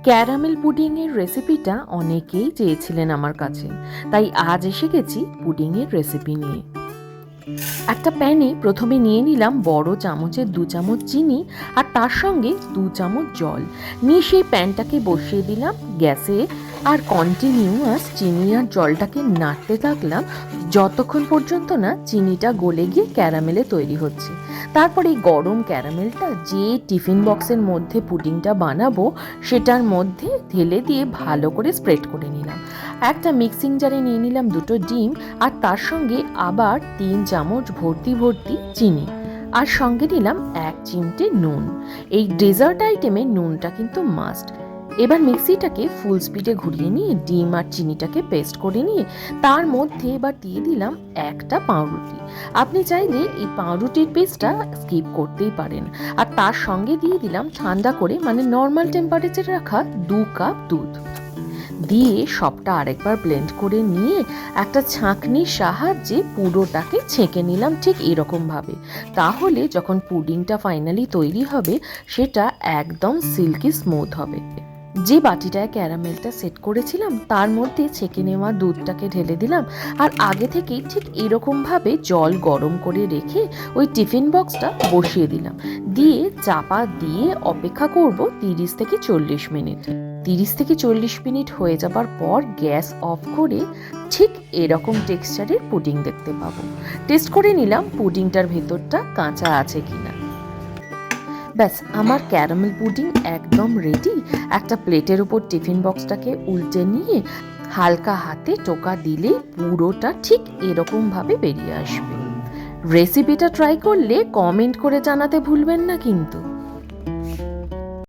Caramel পুডিংয়ের রেসিপিটা অনেকেই চেয়েছিলেন আমার কাছে, তাই আজ এসে গেছি পুডিংয়ের রেসিপি নিয়ে। একটা প্যানে প্রথমে নিয়ে নিলাম বড় চামচের 2 চামচ চিনি আর তার সঙ্গে 2 চামচ জল নিয়ে সেই প্যানটাকে বসিয়ে দিলাম গ্যাসে আর কন্টিনিউয়াস চিনি আর জলটাকে নাড়তে থাকলাম যতক্ষণ পর্যন্ত না চিনিটা গলে গিয়ে ক্যারামেলে তৈরি হচ্ছে। তারপর এই গরম ক্যারামেলটা যে টিফিন বক্সের মধ্যে পুডিংটা বানাবো সেটার মধ্যে ঢেলে দিয়ে ভালো করে স্প্রেড করে নিলাম। একটা মিক্সিং জারে নিয়ে নিলাম 2টো ডিম আর তার সঙ্গে আবার 3 চামচ ভর্তি ভর্তি চিনি আর সঙ্গে নিলাম 1 চিমটে নুন। এই ডেজার্ট আইটেমে নুনটা কিন্তু মাস্ট। এবার মিক্সিটাকে ফুল স্পিডে ঘুরিয়ে নিয়ে ডিম আর চিনিটাকে পেস্ট করে নিয়ে তার মধ্যে এবার দিয়ে দিলাম একটা পাউরুটি। আপনি চাইলে এই পাউরুটির পেস্টটা স্কিপ করতেই পারেন। আর তার সঙ্গে দিয়ে দিলাম ঠান্ডা করে মানে নর্মাল টেম্পারেচারে রাখা 2 কাপ দুধ দিয়ে সবটা আরেকবার ব্লেন্ড করে নিয়ে একটা ছাঁকনির সাহায্যে পুরোটাকে ছেঁকে নিলাম ঠিক এরকম ভাবে। তাহলে যখন পুডিংটা ফাইনালি তৈরি হবে সেটা একদম সিল্কি স্মুথ হবে। যে বাটিটায় ক্যারামেলটা সেট করেছিলাম তার মধ্যে ছেঁকে নেওয়া দুধটাকে ঢেলে দিলাম আর আগে থেকেই ঠিক এরকমভাবে জল গরম করে রেখে ওই টিফিন বক্সটা বসিয়ে দিলাম, দিয়ে চাপা দিয়ে অপেক্ষা করব 30 থেকে 40 মিনিট। 30 থেকে 40 মিনিট হয়ে যাবার পর গ্যাস অফ করে ঠিক এরকম টেক্সচারের পুডিং দেখতে পাবো। টেস্ট করে নিলাম পুডিংটার ভেতরটা কাঁচা আছে কিনা। ব্যাস আমার ক্যারামেল পুডিং একদম রেডি। একটা প্লেটের উপর টিফিন বক্সটাকে উল্টে নিয়ে হালকা হাতে টোকা দিলে পুরোটা ঠিক এরকমভাবে বেরিয়ে আসবে। রেসিপিটা ট্রাই করলে কমেন্ট করে জানাতে ভুলবেন না কিন্তু।